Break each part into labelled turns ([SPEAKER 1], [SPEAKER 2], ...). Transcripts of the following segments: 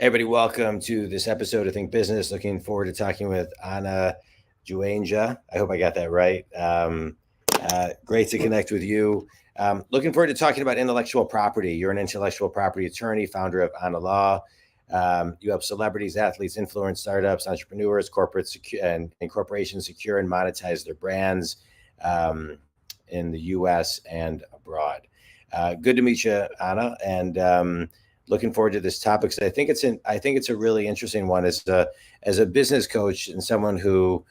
[SPEAKER 1] Everybody, welcome to this episode of Think Business. Looking forward to talking with Anna Juneja. I hope I got that right. Great to connect with you. Looking forward to talking about intellectual property. You're an intellectual property attorney, founder of Anna Law. You help celebrities, athletes, influence startups, entrepreneurs, corporates, and corporations secure and monetize their brands in the U.S. and abroad. Good to meet you, Anna, and looking forward to this topic. So I think it's a really interesting one as a business coach and someone who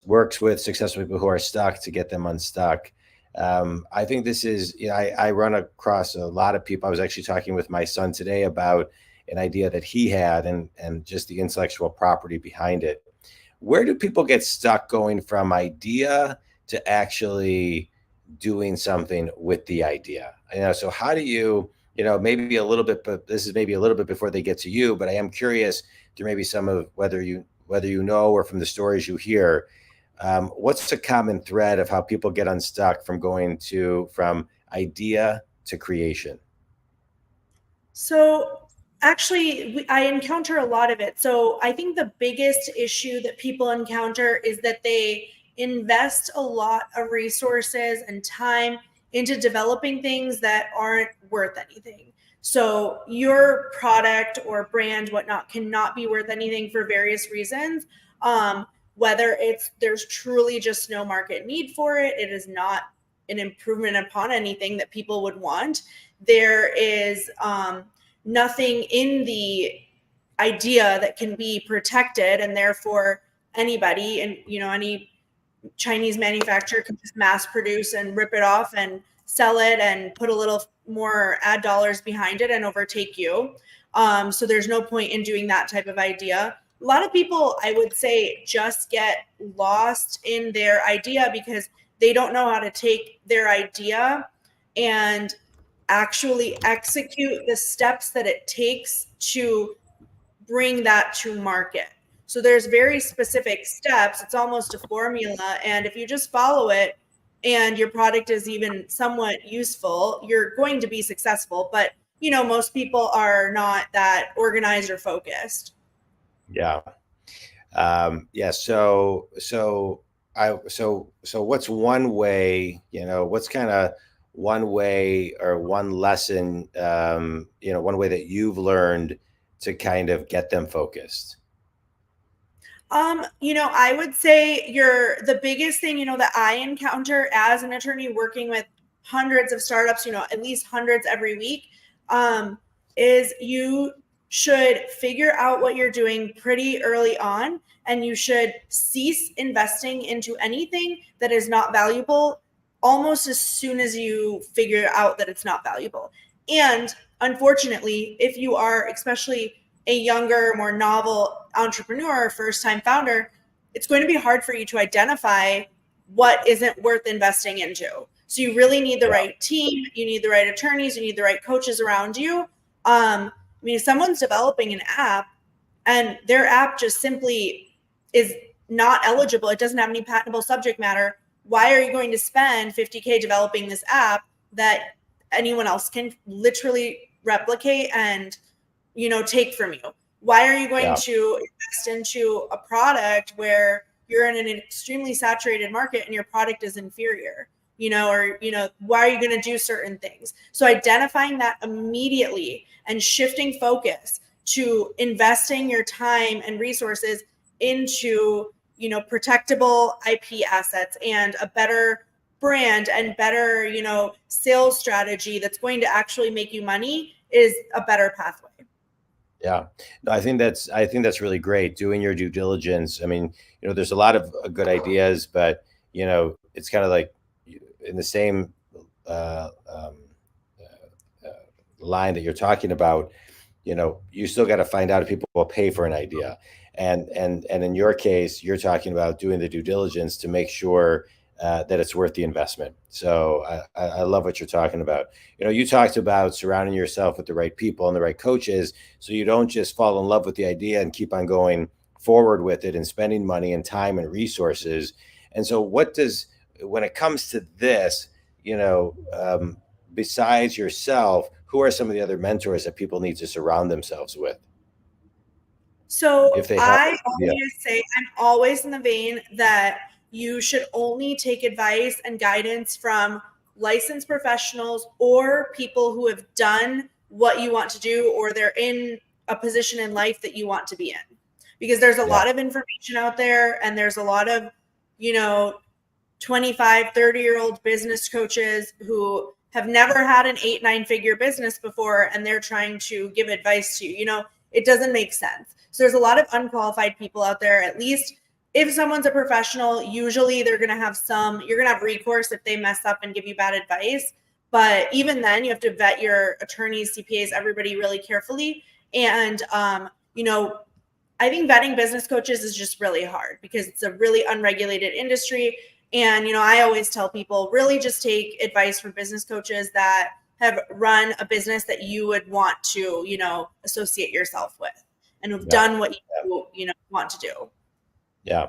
[SPEAKER 1] works with successful people who are stuck to get them unstuck. I think this is, I run across a lot of people. I was actually talking with my son today about an idea that he had and just the intellectual property behind it. Where do people get stuck going from idea to actually doing something with the idea? So how do you, maybe a little bit, but this is maybe a little bit before they get to you, but I am curious to maybe some of whether you know, or from the stories you hear, what's the common thread of how people get unstuck from going from idea to creation?
[SPEAKER 2] So actually, I encounter a lot of it. So I think the biggest issue that people encounter is that they invest a lot of resources and time into developing things that aren't worth anything. So your product or brand, whatnot, cannot be worth anything for various reasons. Whether there's truly just no market need for it, it is not an improvement upon anything that people would want. There is nothing in the idea that can be protected, and therefore anybody and any Chinese manufacturer can just mass produce and rip it off and sell it and put a little more ad dollars behind it and overtake you. So there's no point in doing that type of idea. A lot of people, I would say, just get lost in their idea because they don't know how to take their idea and actually execute the steps that it takes to bring that to market. So there's very specific steps. It's almost a formula. And if you just follow it and your product is even somewhat useful, you're going to be successful. But, most people are not that organized or focused.
[SPEAKER 1] Yeah. So what's one way, what's kind of one way or one lesson, one way that you've learned to kind of get them focused?
[SPEAKER 2] I would say the biggest thing, that I encounter as an attorney working with hundreds of startups, at least hundreds every week, is you should figure out what you're doing pretty early on, and you should cease investing into anything that is not valuable almost as soon as you figure out that it's not valuable. And unfortunately, if you are especially a younger, more novel entrepreneur, first-time founder, it's going to be hard for you to identify what isn't worth investing into. So you really need the right team, you need the right attorneys, you need the right coaches around you. If someone's developing an app and their app just simply is not eligible, it doesn't have any patentable subject matter, why are you going to spend $50K developing this app that anyone else can literally replicate and take from you? Why are you going to invest into a product where you're in an extremely saturated market and your product is inferior? Why are you going to do certain things? So identifying that immediately and shifting focus to investing your time and resources into, protectable IP assets and a better brand and better, sales strategy that's going to actually make you money is a better pathway.
[SPEAKER 1] Yeah, no, I think that's really great. Doing your due diligence. I mean, there's a lot of good ideas, but it's kind of like in the same line that you're talking about. You still got to find out if people will pay for an idea, and in your case, you're talking about doing the due diligence to make sure that it's worth the investment. So I love what you're talking about. You talked about surrounding yourself with the right people and the right coaches, so you don't just fall in love with the idea and keep on going forward with it and spending money and time and resources. And so when it comes to this, besides yourself, who are some of the other mentors that people need to surround themselves with?
[SPEAKER 2] So
[SPEAKER 1] if they have?
[SPEAKER 2] I
[SPEAKER 1] Yeah.
[SPEAKER 2] always say, I'm always in the vein that you should only take advice and guidance from licensed professionals or people who have done what you want to do, or they're in a position in life that you want to be in. Because there's a
[SPEAKER 1] Yeah.
[SPEAKER 2] lot of information out there, and there's a lot of, 25, 30-year-old business coaches who have never had an 8-9 figure business before, and they're trying to give advice to you. It doesn't make sense. So there's a lot of unqualified people out there. At least if someone's a professional, usually you're going to have recourse if they mess up and give you bad advice. But even then, you have to vet your attorneys, CPAs, everybody really carefully. And, I think vetting business coaches is just really hard because it's a really unregulated industry. And, I always tell people, really just take advice from business coaches that have run a business that you would want to, associate yourself with, and have done what you want to do.
[SPEAKER 1] Yeah.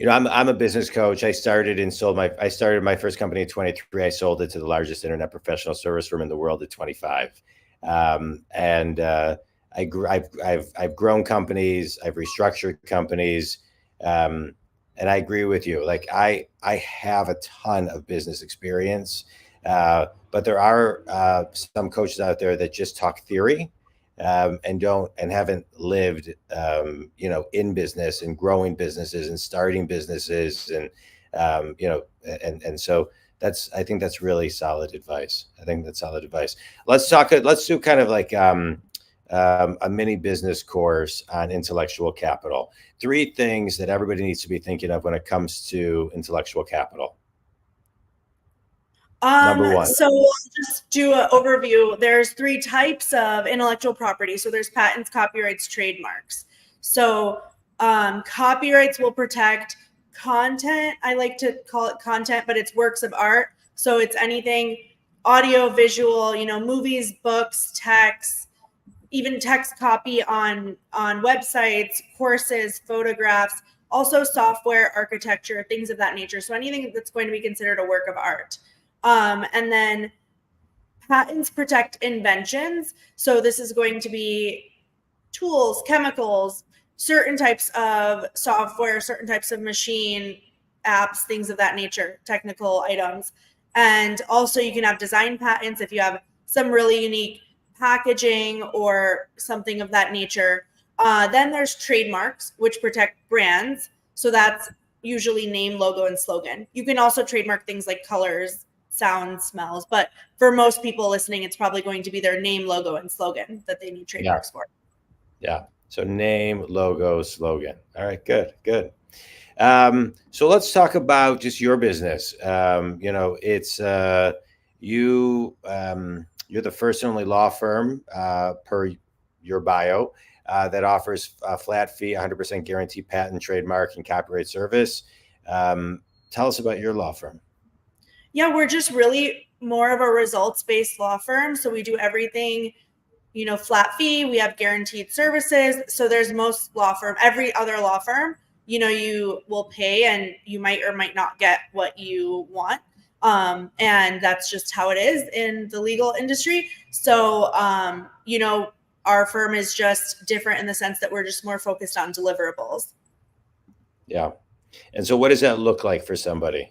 [SPEAKER 1] I'm a business coach. I started my first company at 23. I sold it to the largest internet professional service firm in the world at 25. I've grown companies, I've restructured companies. And I agree with you. Like I have a ton of business experience, but there are some coaches out there that just talk theory, and haven't lived, in business and growing businesses and starting businesses, and so I think that's really solid advice. Let's do kind of like a mini business course on intellectual capital. 3 things that everybody needs to be thinking of when it comes to intellectual capital. Number 1.
[SPEAKER 2] So we'll just do an overview. There's 3 types of intellectual property. So there's patents, copyrights, trademarks. So copyrights will protect content. I like to call it content, but it's works of art. So it's anything audio, visual, movies, books, text, even text copy on websites, courses, photographs, also software, architecture, things of that nature. So anything that's going to be considered a work of art. And then patents protect inventions. So this is going to be tools, chemicals, certain types of software, certain types of machine apps, things of that nature, technical items. And also you can have design patents if you have some really unique packaging or something of that nature. Then there's trademarks, which protect brands. So that's usually name, logo, and slogan. You can also trademark things like colors, sounds, smells, but for most people listening, it's probably going to be their name, logo, and slogan that they need trademarks for.
[SPEAKER 1] Yeah. So name, logo, slogan. All right, good. So let's talk about just your business. It's you're the first and only law firm, per your bio, that offers a flat fee, 100% guaranteed patent, trademark, and copyright service. Tell us about your law firm.
[SPEAKER 2] Yeah, we're just really more of a results-based law firm. So we do everything, flat fee. We have guaranteed services. So there's every other law firm, you will pay and you might or might not get what you want. And that's just how it is in the legal industry. So, our firm is just different in the sense that we're just more focused on deliverables.
[SPEAKER 1] Yeah. And so what does that look like for somebody?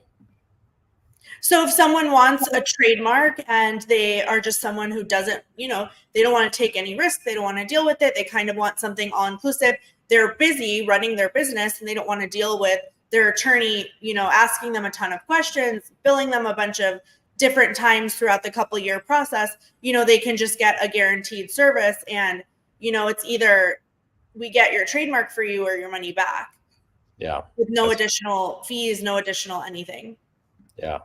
[SPEAKER 2] So if someone wants a trademark and they are just someone who doesn't, they don't want to take any risk, they don't want to deal with it, they kind of want something all-inclusive, they're busy running their business and they don't want to deal with their attorney, asking them a ton of questions, billing them a bunch of different times throughout the couple-year process, they can just get a guaranteed service, and, it's either we get your trademark for you or your money back.
[SPEAKER 1] Yeah.
[SPEAKER 2] With no additional fees, no additional anything.
[SPEAKER 1] Yeah.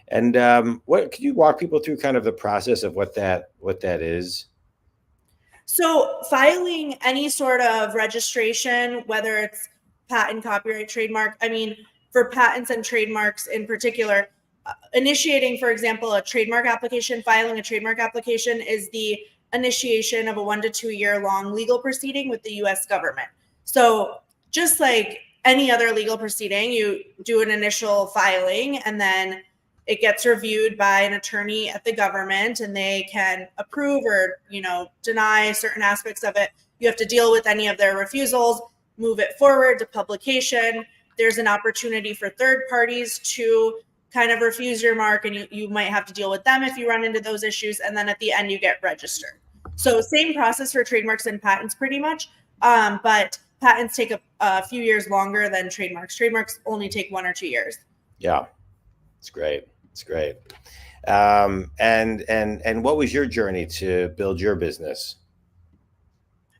[SPEAKER 1] And could you walk people through kind of the process of what that is?
[SPEAKER 2] So filing any sort of registration, whether it's patent, copyright, trademark, for patents and trademarks in particular, initiating, for example, filing a trademark application is the initiation of a 1 to 2 year long legal proceeding with the US government. So just like any other legal proceeding, you do an initial filing and then it gets reviewed by an attorney at the government and they can approve or, deny certain aspects of it. you have to deal with any of their refusals, move it forward to publication. There's an opportunity for third parties to kind of refuse your mark, and you might have to deal with them if you run into those issues. And then at the end, you get registered. So same process for trademarks and patents pretty much, but patents take a few years longer than trademarks. Trademarks only take 1 or 2 years.
[SPEAKER 1] Yeah, it's great. It's great. And what was your journey to build your business?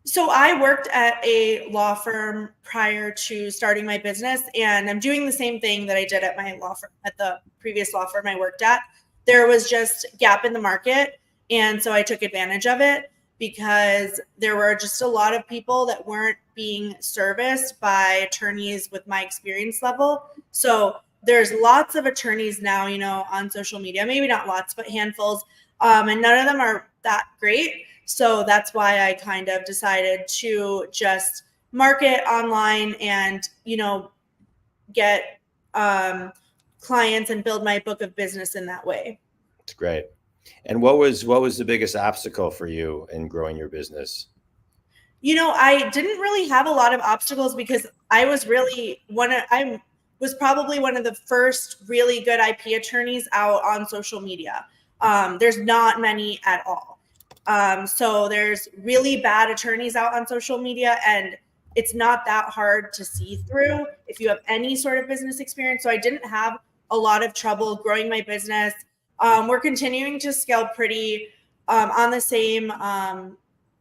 [SPEAKER 2] So I worked at a law firm prior to starting my business, and I'm doing the same thing that I did at my law firm, at the previous law firm I worked at. There was just gap in the market, and so I took advantage of it because there were just a lot of people that weren't being serviced by attorneys with my experience level. So there's lots of attorneys now, on social media, maybe not lots, but handfuls, and none of them are that great. So that's why I kind of decided to just market online and, get clients and build my book of business in that way.
[SPEAKER 1] It's great. And what was the biggest obstacle for you in growing your business?
[SPEAKER 2] I didn't really have a lot of obstacles because I was probably one of the first really good IP attorneys out on social media. There's not many at all. So there's really bad attorneys out on social media, and it's not that hard to see through if you have any sort of business experience. So I didn't have a lot of trouble growing my business. We're continuing to scale pretty on the same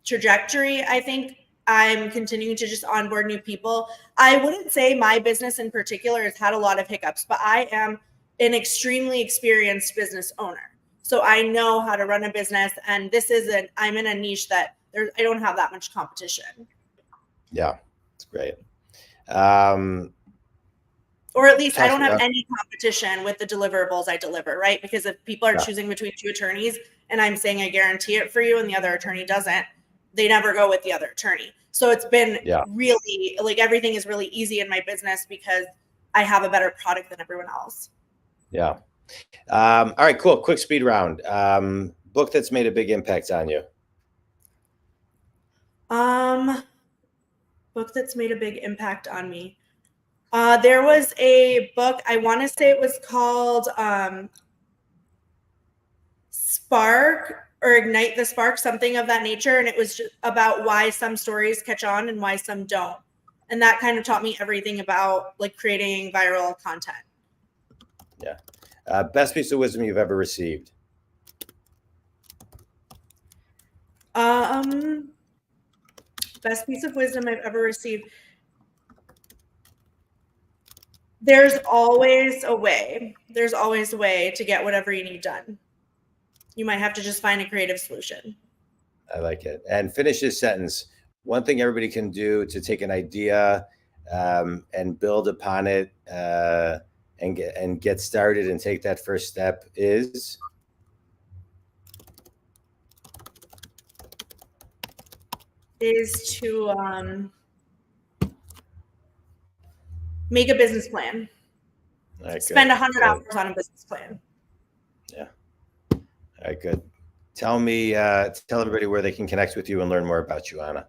[SPEAKER 2] trajectory. I think I'm continuing to just onboard new people. I wouldn't say my business in particular has had a lot of hiccups, but I am an extremely experienced business owner. So I know how to run a business, and I'm in a niche that I don't have that much competition.
[SPEAKER 1] Yeah, it's great.
[SPEAKER 2] Or at least I don't have any competition with the deliverables I deliver, right? Because if people are choosing between 2 attorneys and I'm saying I guarantee it for you and the other attorney doesn't, they never go with the other attorney. So it's been really, everything is really easy in my business because I have a better product than everyone else.
[SPEAKER 1] Yeah. All right, cool. Quick speed round. Book that's made a big impact on you.
[SPEAKER 2] Book that's made a big impact on me. There was a book, I want to say it was called Spark or Ignite the Spark, something of that nature. And it was just about why some stories catch on and why some don't. And that kind of taught me everything about creating viral content.
[SPEAKER 1] Yeah. Best piece of wisdom you've ever received.
[SPEAKER 2] Best piece of wisdom I've ever received. There's always a way. There's always a way to get whatever you need done. You might have to just find a creative solution.
[SPEAKER 1] I like it. And finish this sentence. One thing everybody can do to take an idea and build upon it and get started and take that first step is?
[SPEAKER 2] Is to make a business plan.
[SPEAKER 1] Right,
[SPEAKER 2] spend 100 hours on a business plan.
[SPEAKER 1] Yeah. All right, good. Tell everybody where they can connect with you and learn more about you, Anna.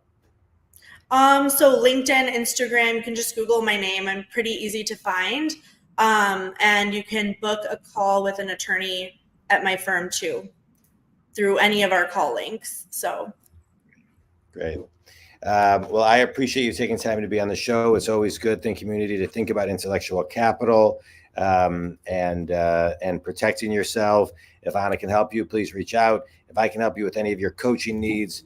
[SPEAKER 2] So LinkedIn, Instagram, you can just Google my name. I'm pretty easy to find. And you can book a call with an attorney at my firm too, through any of our call links. So. Great.
[SPEAKER 1] Well, I appreciate you taking time to be on the show. It's always good in community to think about intellectual capital and protecting yourself. If Anna can help you, please reach out. If I can help you with any of your coaching needs,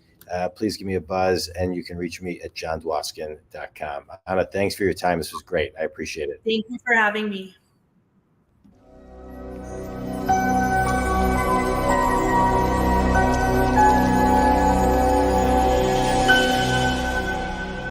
[SPEAKER 1] please give me a buzz, and you can reach me at jondwoskin.com. Anna, thanks for your time. This was great. I appreciate it.
[SPEAKER 2] Thank you for having me.